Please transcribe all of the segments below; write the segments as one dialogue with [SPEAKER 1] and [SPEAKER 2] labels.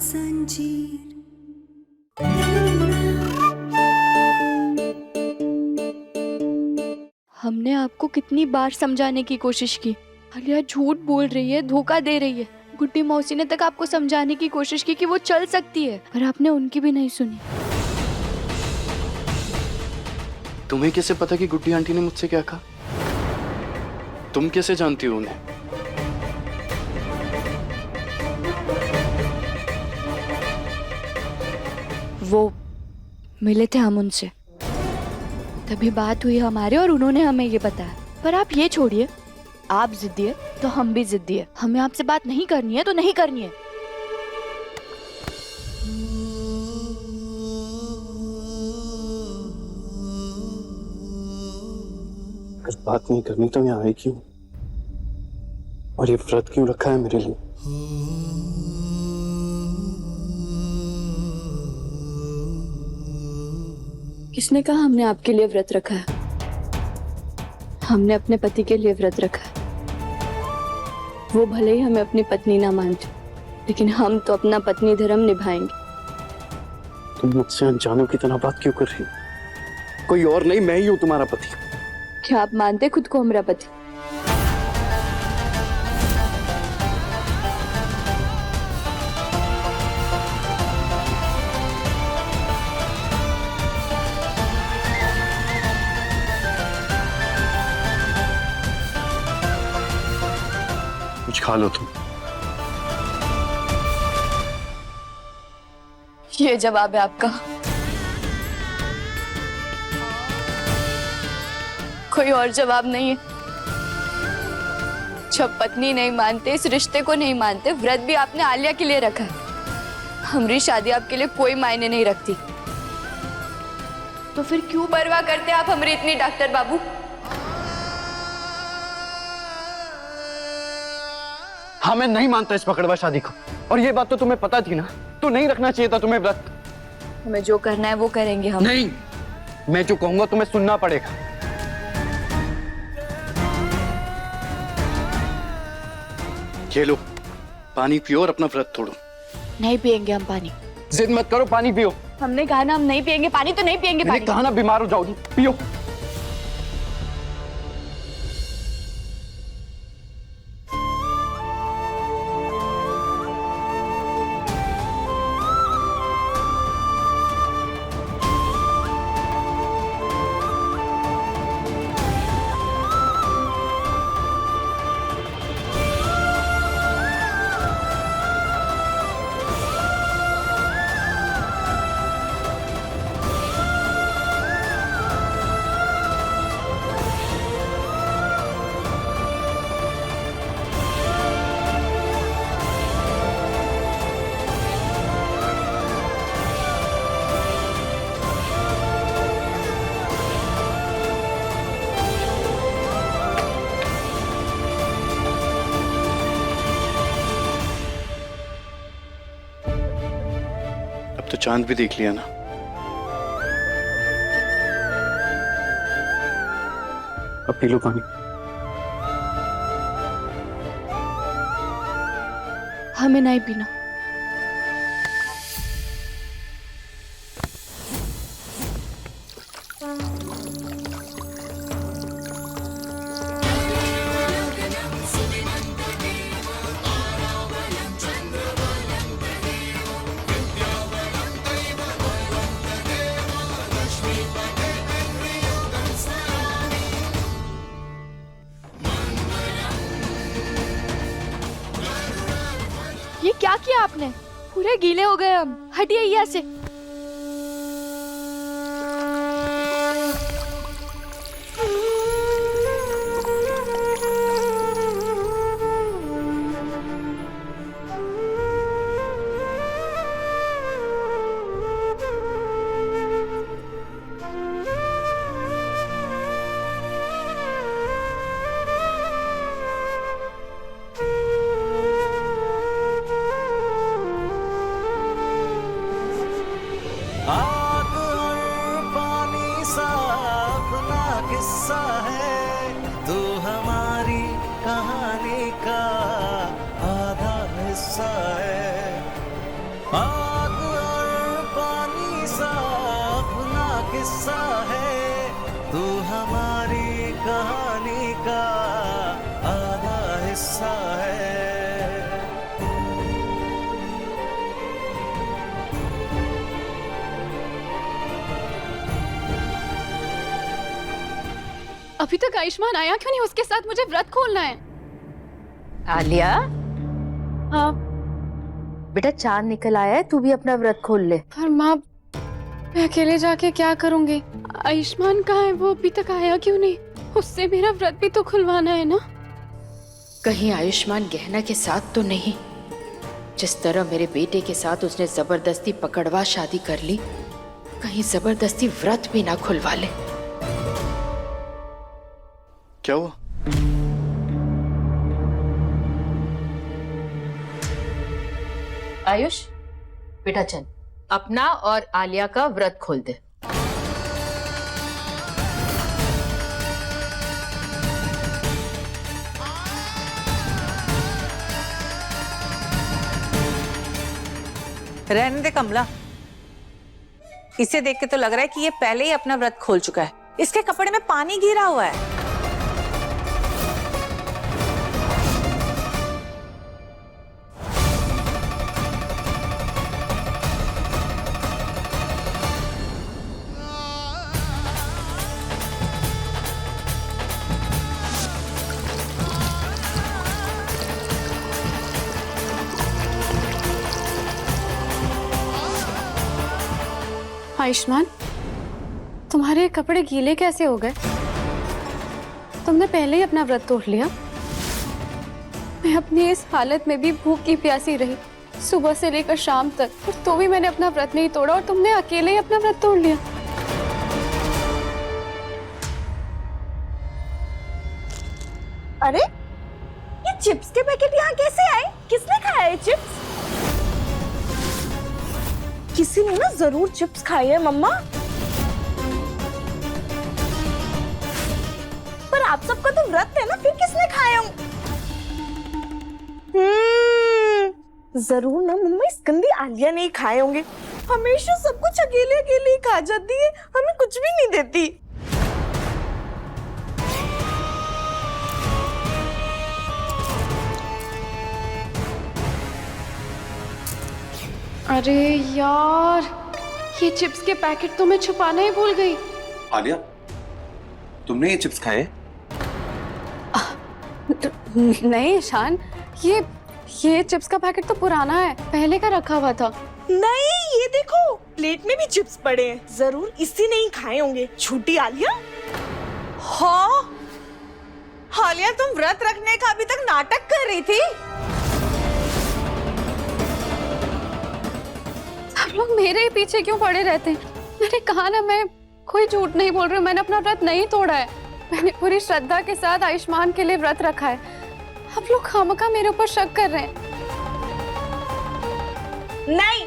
[SPEAKER 1] जंजीर।
[SPEAKER 2] हमने आपको कितनी बार समझाने की कोशिश की, आलिया झूठ बोल रही है, धोखा दे रही है। गुड्डी मौसी ने तक आपको समझाने की कोशिश की कि वो चल सकती है, पर आपने उनकी भी नहीं सुनी।
[SPEAKER 3] तुम्हें कैसे पता कि गुड्डी आंटी ने मुझसे क्या कहा? तुम कैसे जानती हो उन्हें?
[SPEAKER 2] वो मिले थे हम उनसे, तभी बात हुई हमारे और उन्होंने हमें ये बताया। पर आप ये छोड़िए, आप जिद्दी है तो हम भी जिद्दी है। हमें आपसे बात नहीं करनी है तो नहीं करनी है।
[SPEAKER 3] अगर बात नहीं करनी तो यहाँ आई क्यों? और ये व्रत क्यों रखा है मेरे लिए?
[SPEAKER 2] किसने कहा हमने आपके लिए व्रत रखा है? हमने अपने पति के लिए व्रत रखा है। वो भले ही हमें अपनी पत्नी ना मानते, लेकिन हम तो अपना पत्नी धर्म निभाएंगे।
[SPEAKER 3] तुम मुझसे अनजानों की तरह बात क्यों कर रही हो? कोई और नहीं, मैं ही हूँ तुम्हारा पति।
[SPEAKER 2] क्या आप मानते खुद को हमारा पति?
[SPEAKER 3] कुछ खा लो तुम।
[SPEAKER 2] ये जवाब है आपका? कोई और जवाब नहीं है? जब पत्नी नहीं मानते, इस रिश्ते को नहीं मानते, व्रत भी आपने आलिया के लिए रखा है। हमारी शादी आपके लिए कोई मायने नहीं रखती, तो फिर क्यों परवाह करते आप हमारी इतनी, डॉक्टर बाबू?
[SPEAKER 3] हाँ, मैं नहीं मानता इस पकड़वा शादी को, और ये बात तो तुम्हें पता थी ना, तो नहीं रखना चाहिए था तुम्हें व्रत।
[SPEAKER 2] हमें जो करना है वो करेंगे हम।
[SPEAKER 3] नहीं, मैं जो कहूंगा तुम्हें सुनना पड़ेगा। ये लो, पानी पियो और अपना व्रत तोड़ो।
[SPEAKER 2] नहीं पिएंगे हम पानी।
[SPEAKER 3] जिद मत करो, पानी पियो।
[SPEAKER 2] हमने कहा ना हम नहीं पिएंगे पानी, तो नहीं पिएंगे
[SPEAKER 3] मैंने
[SPEAKER 2] पानी।
[SPEAKER 3] कहा ना बीमार हो जाओगी, पियो। तो चांद भी देख लिया ना। अब पी लो पानी।
[SPEAKER 2] हमें नहीं पीना। ये क्या किया आपने? पूरे गीले हो गए हम। हटिए यहाँ से। अभी तक आयुष्मान आया क्यों नहीं? उसके साथ मुझे व्रत खोलना है।
[SPEAKER 1] आलिया,
[SPEAKER 2] हाँ
[SPEAKER 1] बेटा चांद निकल आया है, तू भी अपना व्रत खोल ले।
[SPEAKER 2] पर माँ, मैं अकेले जाके क्या करूंगी? आयुष्मान कहाँ है? वो अभी तक आया क्यों नहीं? उससे मेरा व्रत भी तो खुलवाना है ना।
[SPEAKER 1] कहीं आयुष्मान गहना के साथ तो नहीं? जिस तरह मेरे बेटे के साथ उसने जबरदस्ती पकड़वा शादी कर ली, कहीं जबरदस्ती व्रत भी ना खुलवा ले।
[SPEAKER 3] क्या हुआ?
[SPEAKER 1] आयुष, बेटा चल, अपना और आलिया का व्रत खोल दे।
[SPEAKER 4] रहने दे कमला, इसे देख के तो लग रहा है कि ये पहले ही अपना व्रत खोल चुका है। इसके कपड़े में पानी गिरा हुआ है।
[SPEAKER 2] आयुष्मान, तुम्हारे ये कपड़े गीले कैसे हो गए? तुमने पहले ही अपना व्रत तोड़ लिया। मैं अपनी इस हालत में भी भूखी प्यासी रही सुबह से लेकर शाम तक, और तो भी मैंने अपना व्रत नहीं तोड़ा, और तुमने अकेले ही अपना व्रत तोड़ लिया।
[SPEAKER 5] अरे ये चिप्स के पैकेट यहाँ कैसे आए? किसने खाया है चिप्स? किसी ने ना जरूर चिप्स खाई है मम्मा। पर आप सबका तो व्रत है ना, फिर किसने खाया? जरूर ना मम्मा, इस गंदी आलिया नहीं खाए होंगे। हमेशा सब कुछ अकेले अकेले ही खा जाती है, हमें कुछ भी नहीं देती।
[SPEAKER 2] अरे यार, ये चिप्स के पैकेट तो मैं छुपाना ही भूल गई।
[SPEAKER 6] आलिया, तुमने ये चिप्स खाए?
[SPEAKER 2] नहीं ईशान, ये चिप्स का पैकेट तो पुराना है, पहले का रखा हुआ था।
[SPEAKER 5] नहीं, ये देखो प्लेट में भी चिप्स पड़े हैं, जरूर इसी ने ही खाए होंगे। झूठी आलिया। हाँ आलिया, तुम व्रत रखने का अभी तक नाटक कर रही थी।
[SPEAKER 2] सब लोग मेरे ही पीछे क्यों पड़े रहते हैं? मैंने कहा ना, मैं कोई झूठ नहीं बोल रही हूँ, मैंने अपना व्रत नहीं तोड़ा है। मैंने पूरी श्रद्धा के साथ आयुष्मान के लिए व्रत रखा है। आप लोग खामखा मेरे ऊपर शक कर रहे हैं।
[SPEAKER 5] नहीं,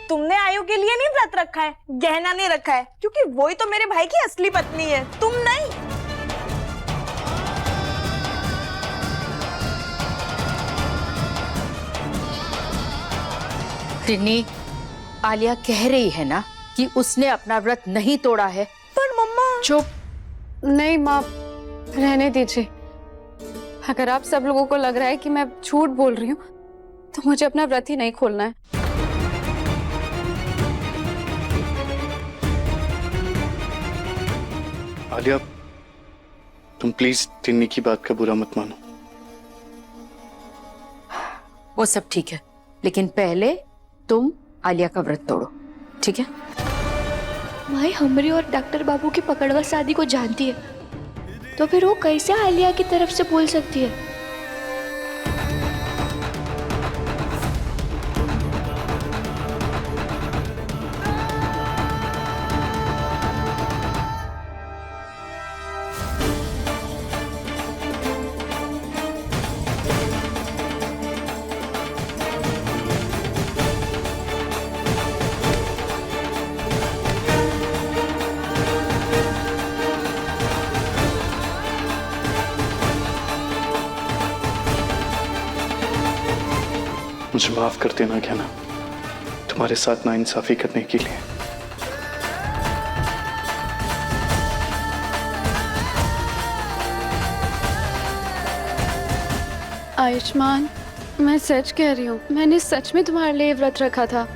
[SPEAKER 5] तुमने आयु के लिए नहीं व्रत रखा है, गहना नहीं रखा है, क्योंकि वो ही तो मेरे भाई की असली पत्नी है, तुम नहीं।
[SPEAKER 1] तिन्नी, आलिया कह रही है ना कि उसने अपना व्रत नहीं तोड़ा है।
[SPEAKER 5] पर मम्मा।
[SPEAKER 2] चुप। नहीं माँ, रहने दीजिए। अगर आप सब लोगों को लग रहा है कि मैं झूठ बोल रही हूँ, तो मुझे अपना व्रत ही नहीं खोलना है।
[SPEAKER 3] आलिया, तुम प्लीज टिन्नी की बात का बुरा मत मानो।
[SPEAKER 1] वो सब ठीक है, लेकिन पहले तुम आलिया का व्रत तोड़ो, ठीक है?
[SPEAKER 7] माई हमरी और डॉक्टर बाबू की पकड़वा शादी को जानती है, तो फिर वो कैसे आलिया की तरफ से बोल सकती है?
[SPEAKER 3] मुझे माफ कर देना ज्ञाना, तुम्हारे साथ नाइंसाफी करने के लिए।
[SPEAKER 2] आयुष्मान, मैं सच कह रही हूँ, मैंने सच में तुम्हारे लिए व्रत रखा था।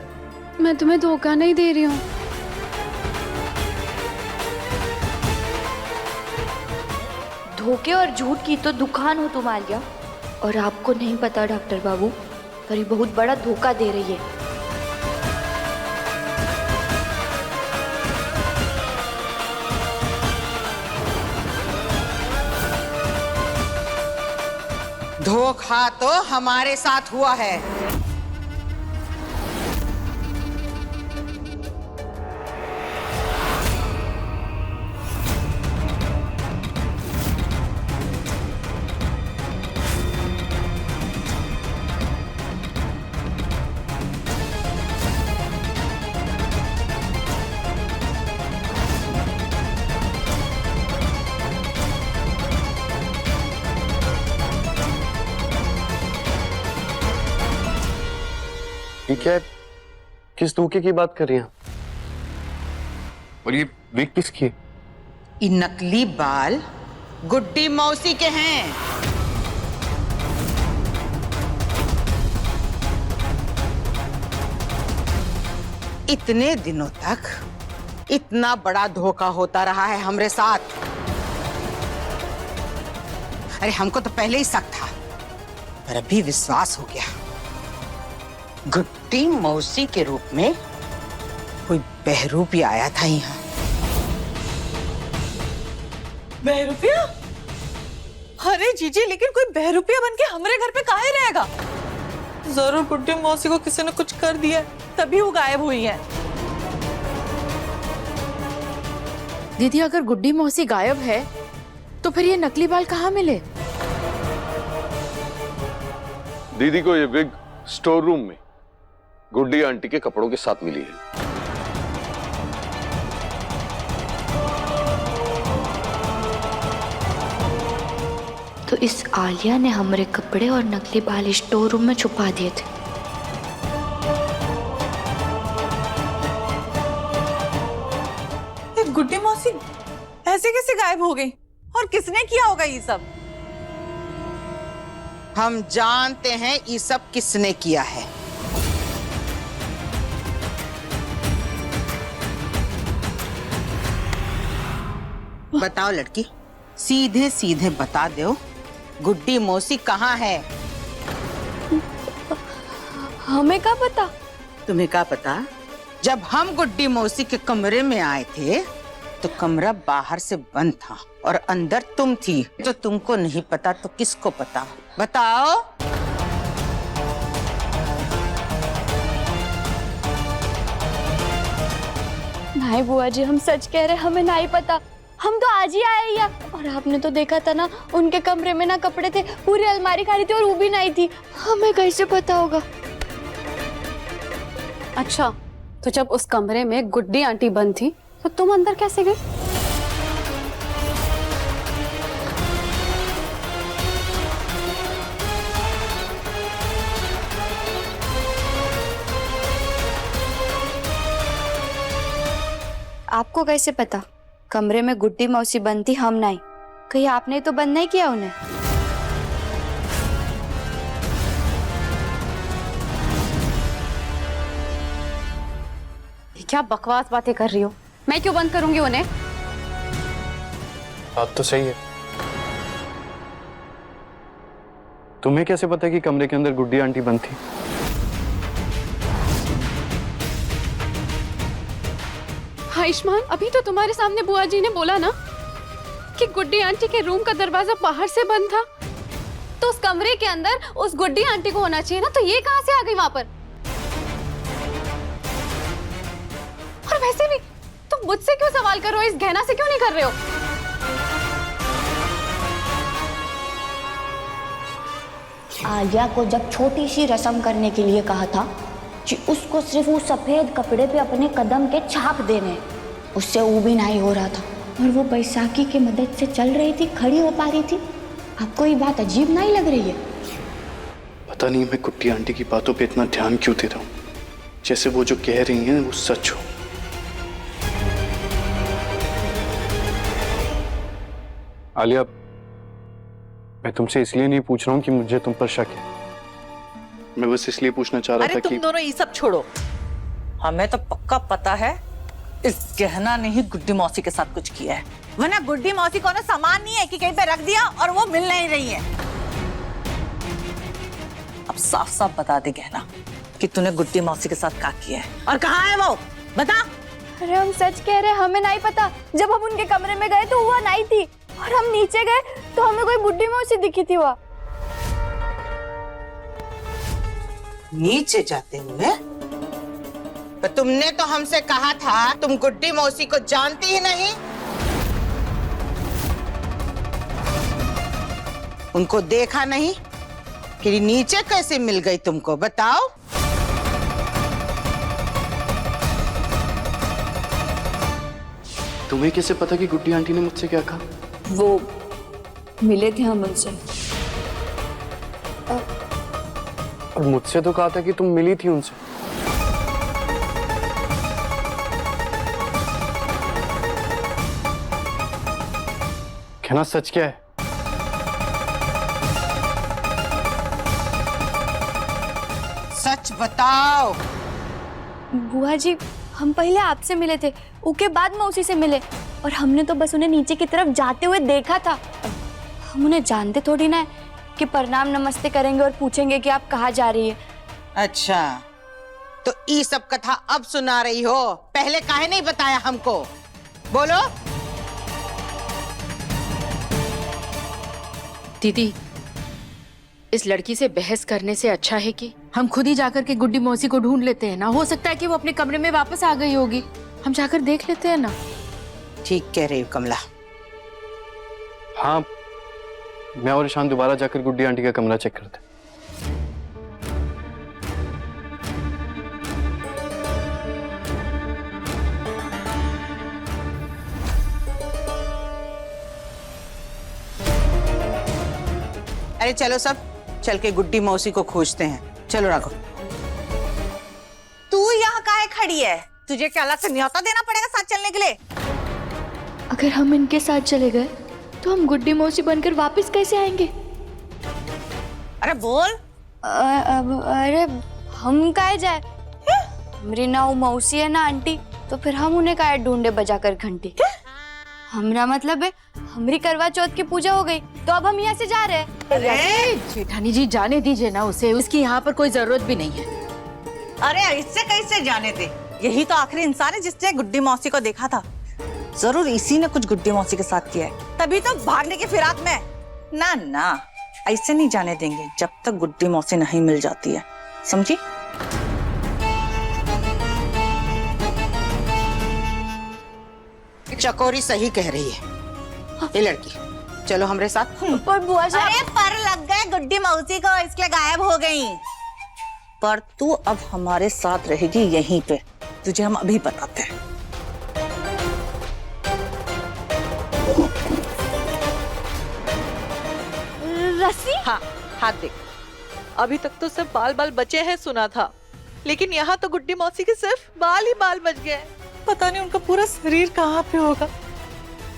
[SPEAKER 2] मैं तुम्हें धोखा नहीं दे रही हूँ।
[SPEAKER 7] धोखे और झूठ की तो दुकान हो तुम आलिया, और आपको नहीं पता डॉक्टर बाबू, पर ये बहुत बड़ा धोखा दे रही है।
[SPEAKER 8] धोखा तो हमारे साथ हुआ है।
[SPEAKER 3] ये क्या है? किस धोखे की बात कर रही हैं आप? और ये विग किसकी है?
[SPEAKER 8] ये नकली बाल गुड्डी मौसी के हैं। इतने दिनों तक इतना बड़ा धोखा होता रहा है हमरे साथ। अरे हमको तो पहले ही शक था, पर अभी विश्वास हो गया। गुड्डी मौसी के रूप में कोई बहरूपी आया था यहाँ।
[SPEAKER 5] बहरूपिया? अरे जीजी, लेकिन कोई बहरूपिया बन के हमारे घर पे काहे रहेगा? जरूर गुड्डी मौसी को किसी ने कुछ कर दिया, तभी वो गायब हुई है।
[SPEAKER 1] दीदी, अगर गुड्डी मौसी गायब है तो फिर ये नकली बाल कहाँ मिले?
[SPEAKER 9] दीदी को ये विग स्टोर रूम में गुड्डी आंटी के कपड़ों के साथ मिली है।
[SPEAKER 7] तो इस आलिया ने हमारे कपड़े और नकली बाल स्टोर रूम में छुपा दिए थे।
[SPEAKER 5] ये गुड्डी मौसी ऐसे कैसे गायब हो गई, और किसने किया होगा ये सब?
[SPEAKER 8] हम जानते हैं ये सब किसने किया है। बताओ लड़की, सीधे सीधे बता दो, गुड्डी मौसी कहाँ है?
[SPEAKER 2] हमें क्या पता?
[SPEAKER 8] तुम्हें क्या पता? जब हम गुड्डी मौसी के कमरे में आए थे तो कमरा बाहर से बंद था और अंदर तुम थी। तो तुमको नहीं पता तो किसको पता? बताओ।
[SPEAKER 2] नहीं बुआ जी, हम सच कह रहे, हमें नहीं पता। हम तो आज ही आए या, और आपने तो देखा था ना, उनके कमरे में ना कपड़े थे, पूरी अलमारी खाली थी और वो भी नहीं थी। हमें कैसे पता होगा?
[SPEAKER 10] अच्छा, तो जब उस कमरे में गुड्डी आंटी बंद थी तो तुम अंदर कैसे गए?
[SPEAKER 7] आपको कैसे पता? कमरे में गुड्डी मौसी बंद थी, हम नहीं। कहीं आपने तो बंद नहीं किया उन्हें?
[SPEAKER 10] क्या बकवास बातें कर रही हो? मैं क्यों बंद करूंगी उन्हें?
[SPEAKER 3] बात तो सही है। तुम्हें कैसे पता कि कमरे के अंदर गुड्डी आंटी बंद थी?
[SPEAKER 10] आयुष्मान, अभी तो तुम्हारे सामने बुआ जी ने बोला ना कि गुड्डी आंटी के रूम का दरवाजा बाहर से बंद था, तो उस कमरे के अंदर उस गुड्डी आंटी को होना चाहिए ना, तो ये कहां से आ गई वहां पर? और वैसे भी तुम मुझसे क्यों सवाल कर रहे हो? इस गहना से क्यों नहीं कर रहे हो?
[SPEAKER 7] आलिया को जब छोटी सी रस्म करने के लिए कहा था कि उसको सिर्फ वो सफेद कपड़े पे अपने कदम के छाप देने, उससे वो भी नहीं हो रहा था, और वो बैसाखी की मदद से चल रही थी, खड़ी हो पा रही थी। आपको ये बात अजीब नहीं लग रही है?
[SPEAKER 3] पता नहीं मैं गुड्डी आंटी की बातों पे इतना ध्यान क्यों दे रहा हूँ, जैसे वो जो कह रही हैं वो सच हो। आलिया, मैं तुमसे इसलिए नहीं पूछ रहा हूँ कि मुझे तुम पर शक है। मैं बस इसलिए पूछना चाह रहा था
[SPEAKER 4] अरे
[SPEAKER 3] कि
[SPEAKER 4] तुम दोनों ये सब छोड़ो, हमें तो पक्का पता है इस गहना ने ही गुड्डी मौसी के साथ कुछ किया है। वरना गुड्डी मौसी को ना सामान नहीं है कि कहीं पे रख दिया और वो मिल नहीं रही है। अब साफ साफ बता दे गहना कि तूने गुड्डी मौसी के साथ क्या किया है और कहाँ है वो, बता।
[SPEAKER 2] अरे हम सच कह रहे हैं, हमें नहीं पता। जब हम उनके कमरे में गए तो वो नहीं थी, और हम नीचे गए तो हमें कोई बुड्ढी मौसी दिखी थी। वहाँ
[SPEAKER 8] नीचे जाते हुए? तो तुमने तो हमसे कहा था तुम गुड्डी मौसी को जानती ही नहीं। उनको देखा नहीं, कि नीचे कैसे मिल गई तुमको, बताओ।
[SPEAKER 3] तुम्हें कैसे पता कि गुड्डी आंटी ने मुझसे क्या कहा?
[SPEAKER 2] वो मिले थे हम उनसे।
[SPEAKER 3] और मुझसे तो कहा था कि तुम मिली थी उनसे। कहना सच क्या है?
[SPEAKER 8] सच बताओ।
[SPEAKER 2] बुआ जी, हम पहले आपसे मिले थे, उसके बाद मौसी से मिले, और हमने तो बस उन्हें नीचे की तरफ जाते हुए देखा था। हम उन्हें जानते थोड़ी ना है कि प्रणाम नमस्ते करेंगे और पूछेंगे कि आप कहाँ जा रही है।
[SPEAKER 8] अच्छा, तो ये सब कथा अब सुना रही हो, पहले काहे नहीं बताया हमको? बोलो।
[SPEAKER 1] दीदी, इस लड़की से बहस करने से अच्छा है कि हम खुद ही जाकर के गुड्डी मौसी को ढूंढ लेते हैं ना। हो सकता है कि वो अपने कमरे में वापस आ गई होगी, हम जाकर देख लेते हैं ना।
[SPEAKER 8] ठीक कह रही हो कमला।
[SPEAKER 3] हाँ, मैं और ईशान दोबारा जाकर गुड्डी आंटी का कमरा चेक करते।
[SPEAKER 8] अरे चलो सब, चल के गुड्डी मौसी को खोजते हैं। चलो राघव।
[SPEAKER 4] तू यहाँ काहे खड़ी है? तुझे क्या अलग से न्योता देना पड़ेगा साथ चलने के लिए?
[SPEAKER 2] अगर हम इनके साथ चले गए तो हम गुड्डी मौसी बनकर वापस कैसे आएंगे?
[SPEAKER 4] अरे बोल।
[SPEAKER 2] अरे हम काहे जाए? हमारी ना वो मौसी है ना आंटी, तो फिर हम उन्हें काहे ढूंढे बजाकर घंटी? हमरा मतलब है हमारी करवा चौथ की पूजा हो गई, तो अब हम यहाँ से जा रहे हैं।
[SPEAKER 1] अरे जेठानी जी, जाने दीजिए ना उसे, उसकी यहाँ पर कोई जरूरत भी नहीं है।
[SPEAKER 4] अरे इससे कैसे जाने दे? यही तो आखिरी इंसान है जिसने गुड्डी मौसी को देखा था। जरूर इसी ने कुछ गुड्डी मौसी के साथ किया है, तभी तो भागने की फिराक में। ना ना, ऐसे नहीं जाने देंगे जब तक गुड्डी मौसी नहीं मिल जाती है, समझी?
[SPEAKER 8] चकोरी सही कह रही है ये लड़की। चलो हमारे साथ।
[SPEAKER 2] पर बुआ जी,
[SPEAKER 4] अरे पर लग गए गुड्डी मौसी को, इसलिए गायब हो गई। पर तू अब हमारे साथ रहेगी यहीं पे, तुझे हम अभी बताते हैं।
[SPEAKER 2] रस्सी?
[SPEAKER 4] हाँ, हाथ देख।
[SPEAKER 5] अभी तक तो सिर्फ बाल बाल बचे हैं सुना था, लेकिन यहाँ तो गुड्डी मौसी के सिर्फ बाल ही बाल बच गए। पता नहीं उनका पूरा शरीर कहाँ पे होगा।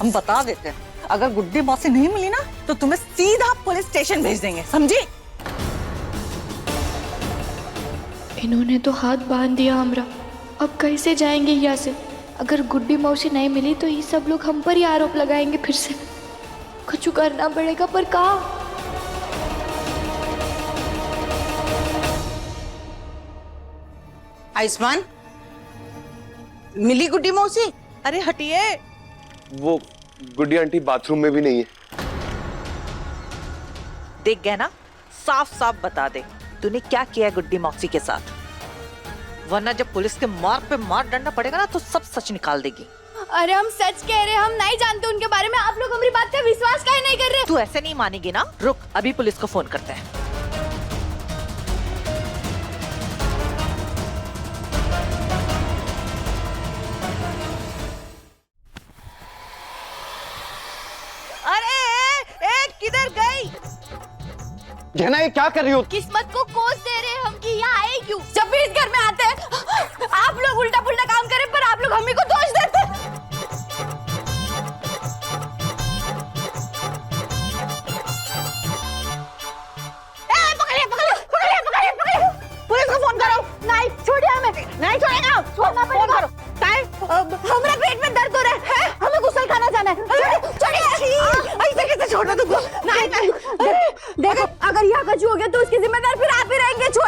[SPEAKER 4] हम बता देते हैं, अगर गुड्डी मौसी नहीं मिली ना तो तुम्हें सीधा पुलिस स्टेशन भेज देंगे, समझी?
[SPEAKER 2] इन्होंने तो हाथ बांध दिया हमरा, अब कैसे जाएंगे यहाँ से? अगर गुड्डी मौसी नहीं मिली तो ये सब लोग हम पर ही आरोप लगाएंगे फिर से। कुछ करना पड़ेगा, पर कहाँ?
[SPEAKER 8] आयुष्मान, मिली गुड्डी मौसी?
[SPEAKER 5] अरे हटिए।
[SPEAKER 9] वो गुड्डी आंटी बाथरूम में भी नहीं है।
[SPEAKER 4] देख गए ना, साफ साफ बता दे तूने क्या किया है गुड्डी मौसी के साथ, वरना जब पुलिस के मार पे मार डंडा पड़ेगा ना तो सब सच निकाल देगी।
[SPEAKER 2] अरे हम सच कह रहे हैं, हम नहीं जानते उनके बारे में। आप लोग हमारी बात पे विश्वास काहे नहीं कर रहे?
[SPEAKER 4] तू ऐसे नहीं मानेगी ना। रुक, अभी पुलिस को फोन करते हैं। किधर गई?
[SPEAKER 3] गहना, ये क्या कर रही हो?
[SPEAKER 2] किस्मत को कोस दे रहे हैं हम कि यहाँ आए क्यों? जब भी इस घर में आते हैं आप लोग उल्टा पुल्टा काम करें, पर आप लोग हमें को दोष देते हैं।
[SPEAKER 4] पकड़िए। पुलिस को फोन करो।
[SPEAKER 2] नहीं छोड़िए हमें।
[SPEAKER 4] नहीं छोड़ेगा,
[SPEAKER 2] छोड़ना
[SPEAKER 4] फोन
[SPEAKER 2] पड़ेगा।
[SPEAKER 4] करो।
[SPEAKER 2] हमारा पेट में दर्द हो रहा है, हमें गुसल खाना जाना है।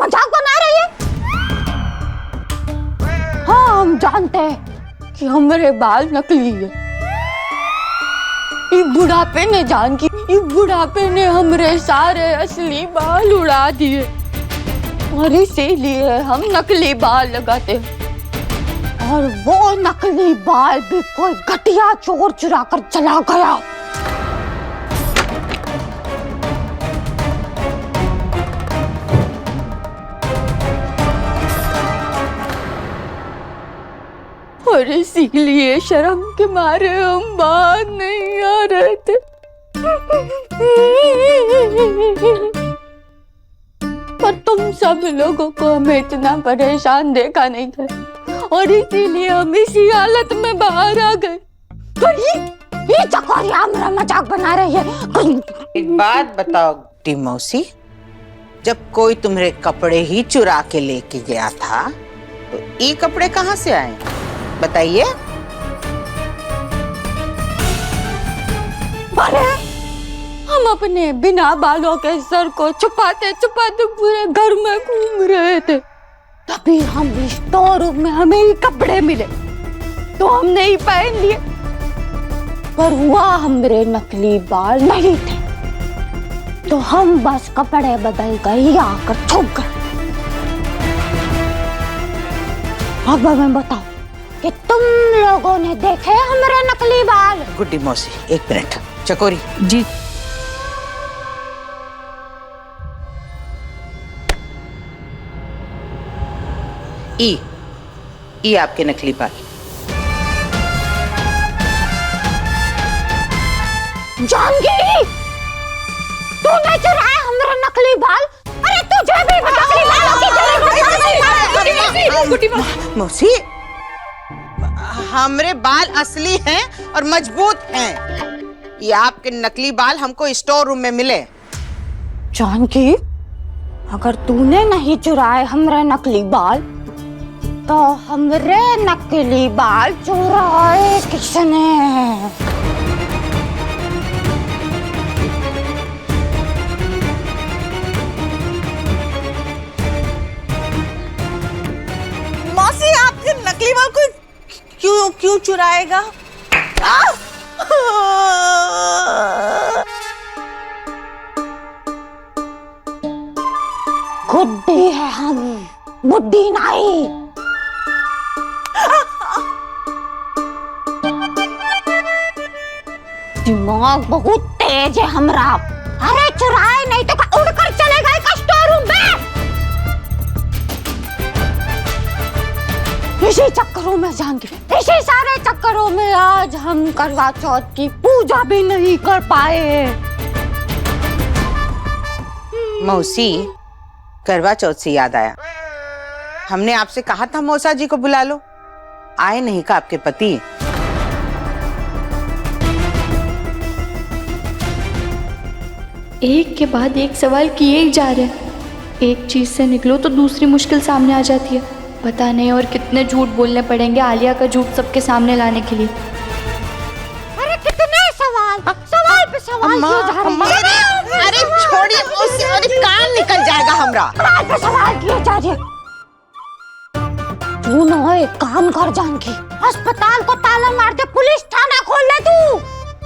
[SPEAKER 7] मजाक बना रही है? हाँ, हम जानते हैं कि हमारे बाल नकली है। ये बुढ़ापे ने हमरे सारे असली बाल उड़ा दिए और इसीलिए हम नकली बाल लगाते हैं। और वो नकली बाल भी कोई घटिया चोर चुरा कर चला गया। और इसीलिए शर्म के मारे हम बाहर नहीं आ रहे थे। पर तुम सब लोगों को हमें इतना परेशान देखा नहीं था और इसीलिए हम इसी हालत में बाहर आ गए। तो ये चकोरिया हमारा मजाक बना रही है।
[SPEAKER 8] एक बात बताओ गुड्डी मौसी, जब कोई तुम्हारे कपड़े ही चुरा के लेके गया था तो ये कपड़े कहाँ से आए, बताइए।
[SPEAKER 7] अरे हम अपने बिना बालों के सर को छुपाते छुपाते पूरे घर में घूम रहे थे। तभी हम स्टोर रूम में हमें ये कपड़े मिले तो हमने ही पहन लिए। पर हुआ हमारे नकली बाल नहीं थे तो हम बस कपड़े बदल कर आकर छुप गए। अब हमें बताओ कि तुम लोगों ने देखे हमारे नकली बाल?
[SPEAKER 8] गुड्डी मौसी एक मिनट, चकोरी
[SPEAKER 7] जी।
[SPEAKER 8] ई आपके नकली बाल।
[SPEAKER 7] जानकी, तूने चुराया हमारे नकली बाल? अरे तुझे भी नकली बालों की जरूरत?
[SPEAKER 8] मौसी, हमरे बाल असली हैं और मजबूत हैं। ये आपके नकली बाल हमको स्टोर रूम में मिले।
[SPEAKER 7] जानकी, अगर तूने नहीं चुराए हमारे नकली बाल तो हमरे नकली बाल चुराए किसने?
[SPEAKER 4] मौसी, आपके नकली बाल कोई क्यों चुराएगा?
[SPEAKER 7] गुड्डी है हम, बुड्ढी नहीं। दिमाग बहुत तेज है हमरा। अरे चुराए नहीं तो उड़कर चले गए स्टोर रूम में। इसी चक्करों में जानकी, इसी सारे चक्करों में आज हम करवा चौथ की पूजा भी नहीं कर पाए।
[SPEAKER 8] मौसी, करवा चौथ से याद आया, हमने आपसे कहा था मौसा जी को बुला लो, आए नहीं का आपके पति?
[SPEAKER 2] एक के बाद एक सवाल किए ही जा रहे हैं। एक चीज से निकलो तो दूसरी मुश्किल सामने आ जाती है। पता नहीं और कितने झूठ बोलने पड़ेंगे आलिया का झूठ सबके सामने लाने के लिए।
[SPEAKER 7] अरे कितने सवाल पे सवाल किए जा रहे हैं।
[SPEAKER 8] अरे छोड़िए उसे, अरे कान निकल जाएगा हमरा।
[SPEAKER 7] सवाल पे सवाल किए जा रहे हैं। तू ना एक काम कर जानकी, अस्पताल को ताला मार दे, पुलिस थाना खोल ले तू।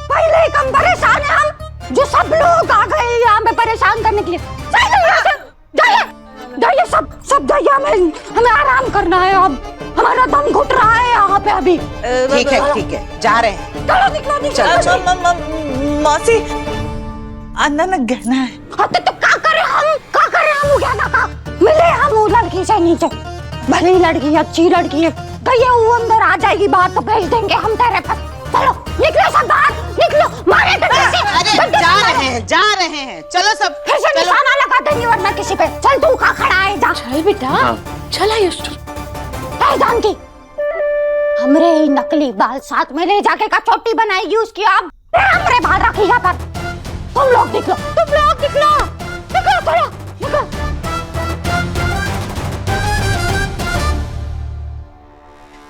[SPEAKER 7] पहले ही कम परेशान है हम, जो सब लोग आ गए यहाँ पे परेशान करने के लिए। जाइए सब जाइए, हमें आराम करना है। अब हमारा दम घुट रहा है यहाँ पे अभी।
[SPEAKER 8] ठीक है जा रहे हैं।
[SPEAKER 7] चलो निकलो।
[SPEAKER 4] मौसी, अंदर में गहना है।
[SPEAKER 7] तो क्या करें हम वो गहना का? मिले हम वो लड़की से नीचे, भली लड़की, अच्छी लड़की है, कहिए वो अंदर आ जाएगी बात तो भेज देंगे हम तेरे पास। चलो निकलो सब बाहर, निकलो। मारे
[SPEAKER 8] अरे जा रहे हैं, चलो सब।
[SPEAKER 7] फिर से निशाना लगा देंगे वरना किसी पे। चल तू का खड़ा है, जा।
[SPEAKER 2] चल बेटा, चल आयुष।
[SPEAKER 7] जानकी, हमरे नकली बाल साथ में ले जाके का छोटी बनाएगी उसकी। आप हमरे बाहर रखिएगा पर तुम लोग निकलो।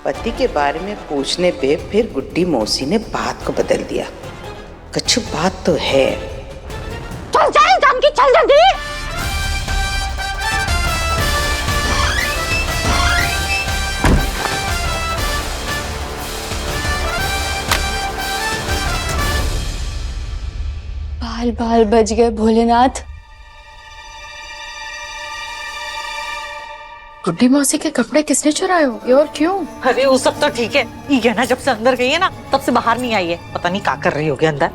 [SPEAKER 8] पति के बारे में पूछने पे फिर गुड्डी मौसी ने बात को बदल दिया। कुछ बात तो है।
[SPEAKER 7] चल जानकी, चल जल्दी।
[SPEAKER 2] बाल बाल बच गए भोलेनाथ।
[SPEAKER 1] गुड्डी मौसी के कपड़े किसने चुराए होंगे और क्यों?
[SPEAKER 4] अरे वो सब तो ठीक है, ये गहना जब से अंदर गई है ना तब से बाहर नहीं आई है, पता नहीं क्या कर रही होगी अंदर।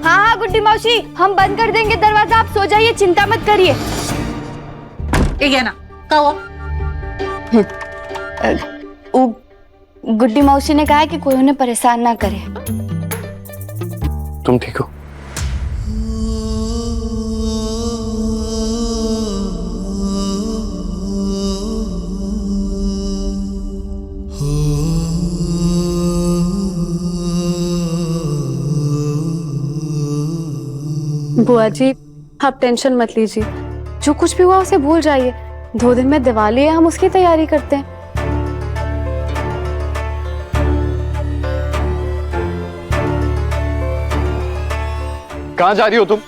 [SPEAKER 7] हाँ हाँ गुड्डी मौसी, हम बंद कर देंगे दरवाजा, आप सो जाइए, चिंता मत करिए।
[SPEAKER 4] ये गहना क्या हुआ?
[SPEAKER 7] गुड्डी मौसी ने कहा है कि कोई उन्हें परेशान ना करे।
[SPEAKER 3] तुम ठीक हो?
[SPEAKER 10] बुआ जी आप टेंशन मत लीजिए, जो कुछ भी हुआ उसे भूल जाइए। 2 दिन में दिवाली है, हम उसकी तैयारी करते हैं।
[SPEAKER 3] कहाँ जा रही हो तुम?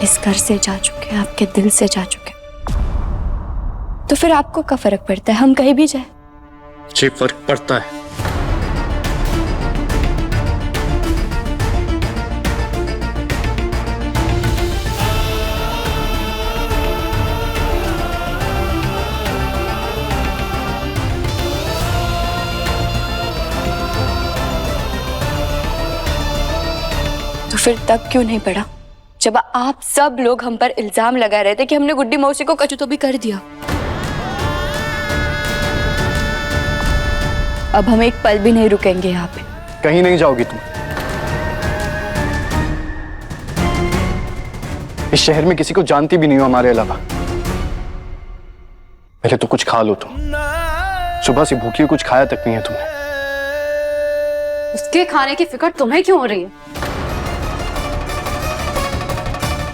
[SPEAKER 2] इस घर से जा चुके, आपके दिल से जा चुके, तो फिर आपको क्या फर्क पड़ता है हम कहीं भी जाए?
[SPEAKER 3] जी फर्क पड़ता है।
[SPEAKER 2] तो फिर तब क्यों नहीं पड़ा जब आप सब लोग हम पर इल्जाम लगा रहे थे कि हमने गुड्डी मौसी को कचू तो भी कर दिया? अब हम एक पल भी नहीं रुकेंगे यहाँ पे।
[SPEAKER 3] कहीं नहीं जाओगी तुम। इस शहर में किसी को जानती भी नहीं हो हमारे अलावा। पहले तो कुछ खा लो तुम, सुबह से भूखी हो, कुछ खाया तक नहीं है तुमने।
[SPEAKER 10] उसके खाने की फिक्र तुम्हें क्यों हो रही है?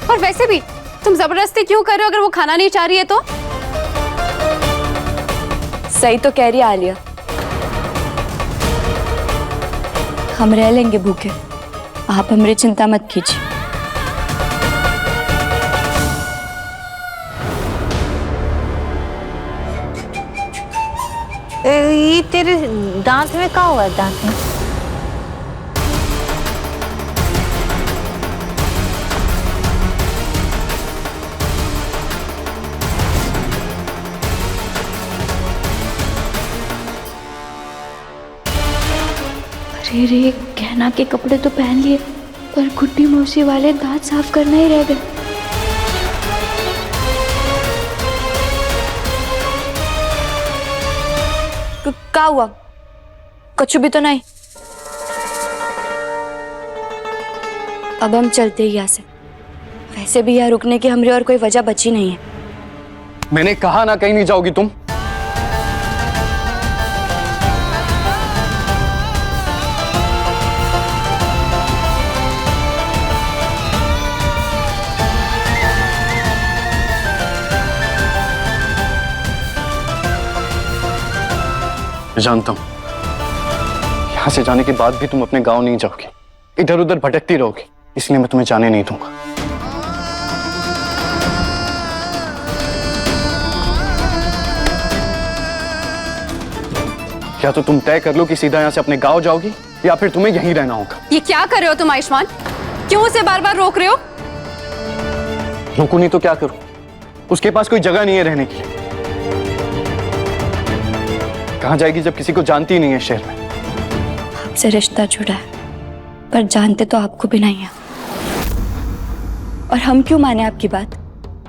[SPEAKER 10] और वैसे भी तुम जबरदस्ती क्यों कर रहे हो अगर वो खाना नहीं चाह रही है तो?
[SPEAKER 2] सही तो कह रही है आलिया, हम रह लेंगे भूखे, आप हमारी चिंता मत कीजिए।
[SPEAKER 4] ये तेरे दांत में क्या हुआ? दांत में
[SPEAKER 2] अरे रे, गहना के कपड़े तो पहन लिए पर गुड्डी मौसी वाले दांत साफ करना ही रह गए। क्या हुआ? कुछ भी तो नहीं। अब हम चलते ही यहाँ से, वैसे भी यहाँ रुकने की हमारी और कोई वजह बची नहीं है।
[SPEAKER 3] मैंने कहा ना कहीं नहीं जाओगी तुम। मैं जानता हूं यहां से जाने के बाद भी तुम अपने गांव नहीं जाओगी, इधर उधर भटकती रहोगी, इसलिए मैं तुम्हें जाने नहीं दूंगा। या तो तुम तय कर लो कि सीधा यहां से अपने गांव जाओगी या फिर तुम्हें यहीं रहना होगा।
[SPEAKER 10] ये क्या कर रहे हो तुम आयुष्मान? क्यों उसे बार बार रोक रहे हो?
[SPEAKER 3] रोकू नहीं तो क्या करूं? उसके पास कोई जगह नहीं है रहने की। कहां जाएगी जब किसी को जानती ही नहीं है शहर में?
[SPEAKER 2] आपसे रिश्ता जुड़ा है पर जानते तो आपको भी नहीं है। और हम क्यों माने आपकी बात?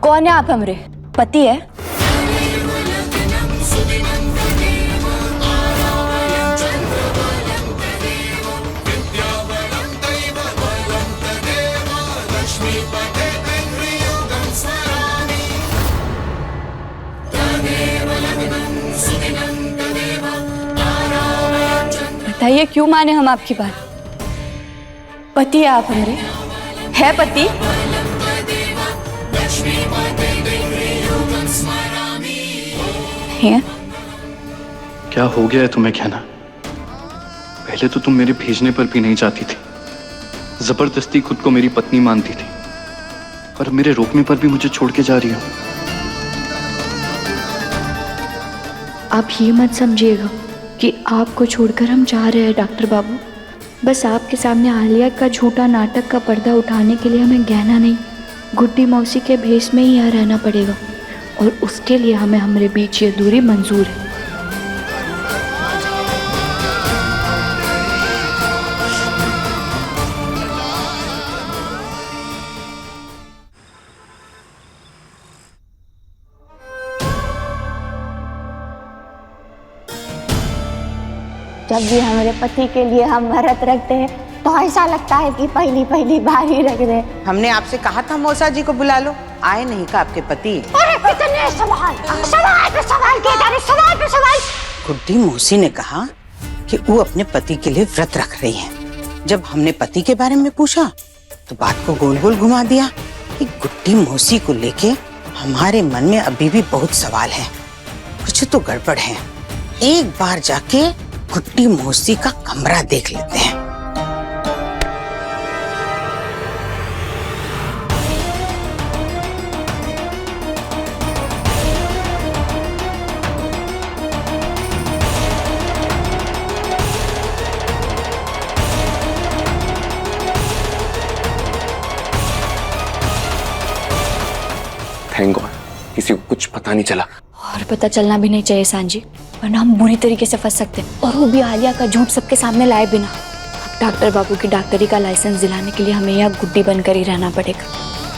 [SPEAKER 2] कौन है आप? हमरे पति है। बताइए क्यों माने हम आपकी बात? पति है आप हमरे, है पति। नहीं है?
[SPEAKER 3] क्या हो गया है तुम्हें गहना? पहले तो तुम मेरे भेजने पर भी नहीं जाती थी, जबरदस्ती खुद को मेरी पत्नी मानती थी, और मेरे रोकने पर भी मुझे छोड़ के जा रही हो।
[SPEAKER 2] आप ये मत समझिएगा कि आपको छोड़कर हम जा रहे हैं डॉक्टर बाबू। बस आपके सामने आलिया का झूठा नाटक का पर्दा उठाने के लिए हमें गहना नहीं, गुड्डी मौसी के भेष में ही यहाँ रहना पड़ेगा, और उसके लिए हमें हमारे बीच ये दूरी मंजूर है।
[SPEAKER 7] जब भी हमारे पति के लिए हम व्रत रखते हैं तो ऐसा लगता है कि पहली पहली बार ही रख रहे।
[SPEAKER 8] हमने आपसे कहा था मौसा जी को बुला लो, आए नहीं का आपके पति?
[SPEAKER 7] अरे कितने सवाल पे सवाल किए जा रहे, सवाल पे सवाल।
[SPEAKER 8] गुड्डी मौसी ने कहा कि वो अपने पति के लिए व्रत रख रही हैं। जब हमने पति के बारे में पूछा तो बात को गोल गोल घुमा दिया कि गुड्डी मौसी को लेके हमारे मन में अभी भी बहुत सवाल है, कुछ तो गड़बड़ है। एक बार जाके गुड्डी मौसी का कमरा देख लेते हैं।
[SPEAKER 6] थैंक गॉड किसी को कुछ पता नहीं चला।
[SPEAKER 2] और पता चलना भी नहीं चाहिए सांजी, वरना हम बुरी तरीके से फंस सकते हैं, और वो भी आलिया का झूठ सबके सामने लाए बिना। अब डॉक्टर बाबू की डॉक्टरी का लाइसेंस दिलाने के लिए हमें यहाँ गुड्डी बनकर ही रहना पड़ेगा,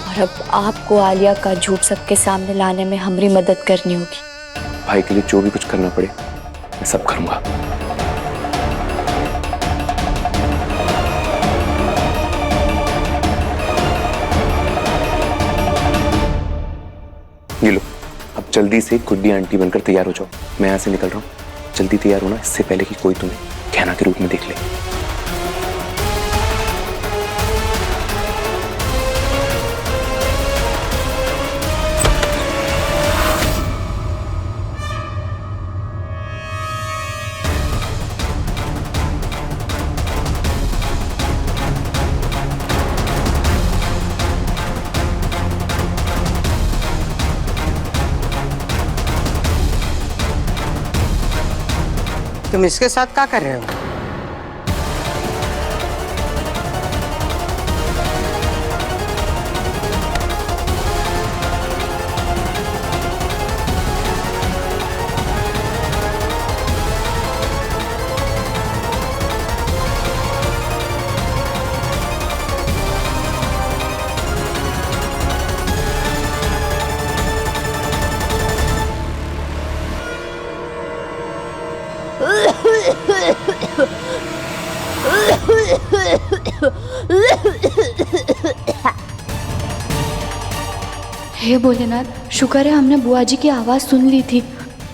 [SPEAKER 2] और अब आपको आलिया का झूठ सबके सामने लाने में हमारी मदद करनी होगी।
[SPEAKER 6] भाई के लिए जो भी कुछ करना पड़े मैं सब करूंगा। ये लो, अब जल्दी से गुड्डी आंटी बनकर तैयार हो जाओ। मैं यहाँ से निकल रहा हूँ, जल्दी तैयार होना, इससे पहले कि कोई तुम्हें गहना के रूप में देख ले।
[SPEAKER 8] तुम इसके साथ क्या कर रहे हो?
[SPEAKER 2] हे भोलेनाथ, शुक्र है हमने बुआ जी की आवाज़ सुन ली थी,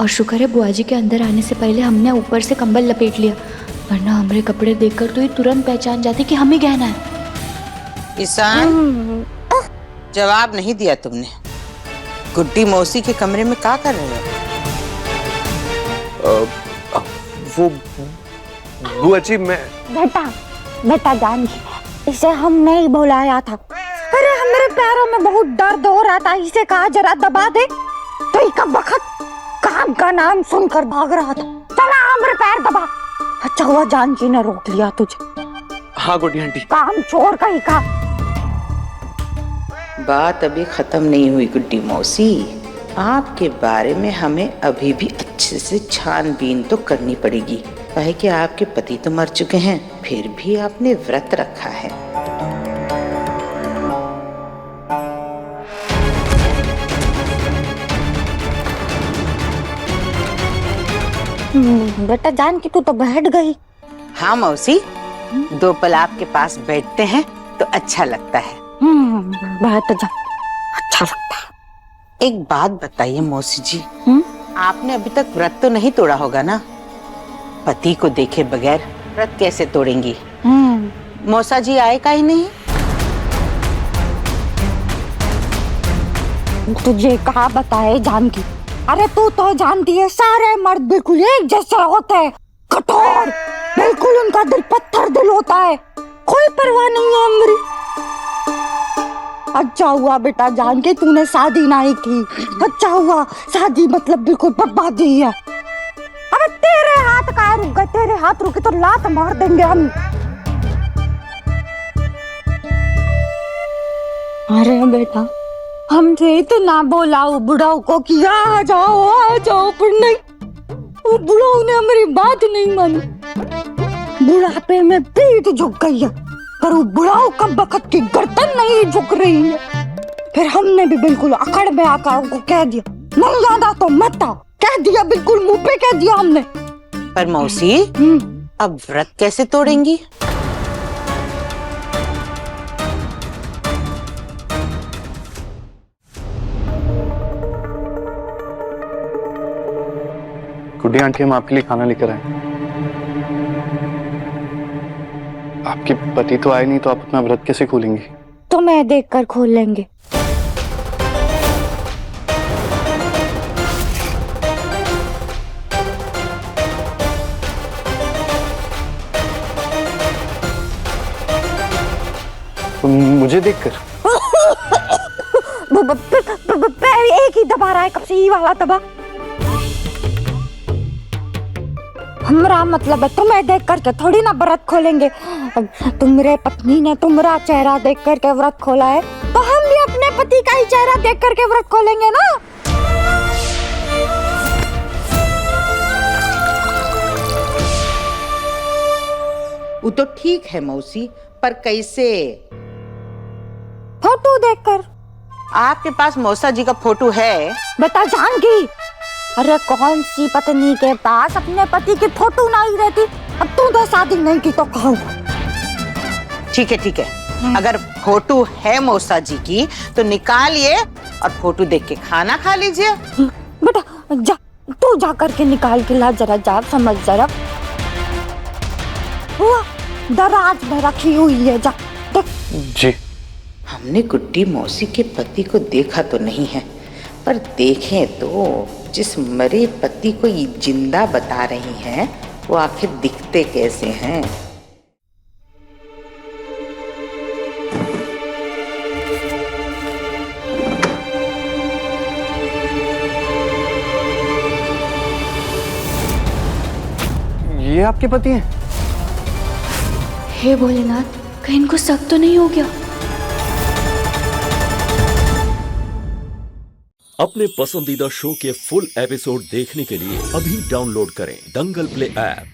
[SPEAKER 2] और शुक्र है बुआ जी के अंदर आने से पहले हमने ऊपर से कंबल लपेट लिया, वरना हमारे कपड़े देखकर तो ये तुरंत पहचान जाते कि हमें गहना है।
[SPEAKER 8] ईशान, जवाब नहीं दिया तुमने। गुड्डी मौसी के कमरे में क्या कर रहे हो?
[SPEAKER 6] वो बुआ जी मैं
[SPEAKER 7] बेटा जानकी, इसे हम नहीं बुलाया था। अरे हमारे पैरों में बहुत दर्द हो रहा था, इसे कहा जरा दबा दे, तो एक वक्त काम का नाम सुनकर भाग रहा था। चला हमारे पैर दबा। अच्छा हुआ जानकी ने रोक लिया तुझे।
[SPEAKER 6] हाँ गुड्डी आंटी।
[SPEAKER 7] काम चोर कहीं का।
[SPEAKER 8] बात अभी खत्म नहीं हुई गुड्डी मौसी, आपके बारे में हमें अभी भी अच्छे से छानबीन तो करनी पड़ेगी। काहे कि आपके पति तो मर चुके हैं, फिर भी आपने व्रत रखा है।
[SPEAKER 7] बेटा जानकी तू तो बैठ गई।
[SPEAKER 8] हाँ मौसी, दो पल आपके पास बैठते हैं तो अच्छा लगता है।
[SPEAKER 7] बैठ जा, अच्छा लगता है।
[SPEAKER 8] एक बात बताइए मौसी जी, आपने अभी तक व्रत तो नहीं तोड़ा होगा ना? पति को देखे बगैर व्रत कैसे तोड़ेंगी? मौसा जी आए का ही नहीं?
[SPEAKER 7] तुझे कहा बताए जानकी, अरे तू तो जानती है सारे मर्द बिल्कुल एक जैसे होते हैं, कठोर, बिल्कुल उनका दिल पत्थर दिल होता है, कोई परवाह नहीं है मेरी। अच्छा हुआ बेटा जान के तूने शादी नहीं की, अच्छा हुआ, शादी मतलब बिल्कुल बर्बादी है। अबे तेरे हाथ का रुक गए, तेरे हाथ रुके तो लात मार देंगे हम। अरे बेटा हमसे तो ना बोलाओ बुढ़ाऊ को कि आ जाओ, पर नहीं, वो बुढ़ाऊ ने हमारी बात नहीं मानी। बुढ़ापे में पीठ झुक गई है, पर वो बुढ़ाऊ कब बखत की गर्दन नहीं झुक रही है। फिर हमने भी बिल्कुल अकड़ में आकर उनको कह दिया, नहीं ज्यादा तो मत आओ, कह दिया, बिल्कुल मुंह पे कह दिया हमने।
[SPEAKER 8] पर मौसी अब व्रत कैसे तोड़ेंगी?
[SPEAKER 3] गुड्डी आंटी हम आपके लिए खाना लेकर आए। आपके पति तो आए नहीं, तो आप अपना व्रत कैसे खोलेंगी?
[SPEAKER 7] तो मैं देखकर खोल लेंगे।
[SPEAKER 3] तो मुझे देखकर?
[SPEAKER 7] एक ही दबा रहा है कब से, ये वाला दबा। हमारा मतलब है तुम्हें देख करके थोड़ी ना व्रत खोलेंगे। तुम्हारे पत्नी ने तुम्हारा चेहरा देख करके व्रत खोला है, तो हम भी अपने पति का ही चेहरा देख करके व्रत खोलेंगे ना।
[SPEAKER 8] वो तो ठीक है मौसी, पर कैसे?
[SPEAKER 7] फोटो देखकर।
[SPEAKER 8] आपके पास मौसा जी का फोटो है?
[SPEAKER 7] बेटा जानकी, अरे कौन सी पत्नी के पास अपने पति की फोटो नहीं रहती? अब तू तो शादी नहीं की तो कहो।
[SPEAKER 8] ठीक है, अगर फोटो है मौसा जी की तो निकालिए और फोटो देख के खाना खा लीजिए।
[SPEAKER 7] बेटा जा, तू जा करके निकाल के ला जरा, जा समझ जरा। हुआ दराज में रखी हुई है, जा देख।
[SPEAKER 3] जी।
[SPEAKER 8] हमने गुड्डी मौसी के पति को देखा तो नहीं है, पर देखें तो जिस मरे पति को ये जिंदा बता रही हैं, वो आखिर दिखते कैसे हैं?
[SPEAKER 3] ये आपके पति हैं?
[SPEAKER 2] हे भोलेनाथ, कहीं इनको शक तो नहीं हो गया?
[SPEAKER 11] अपने पसंदीदा शो के फुल एपिसोड देखने के लिए अभी डाउनलोड करें दंगल प्ले ऐप।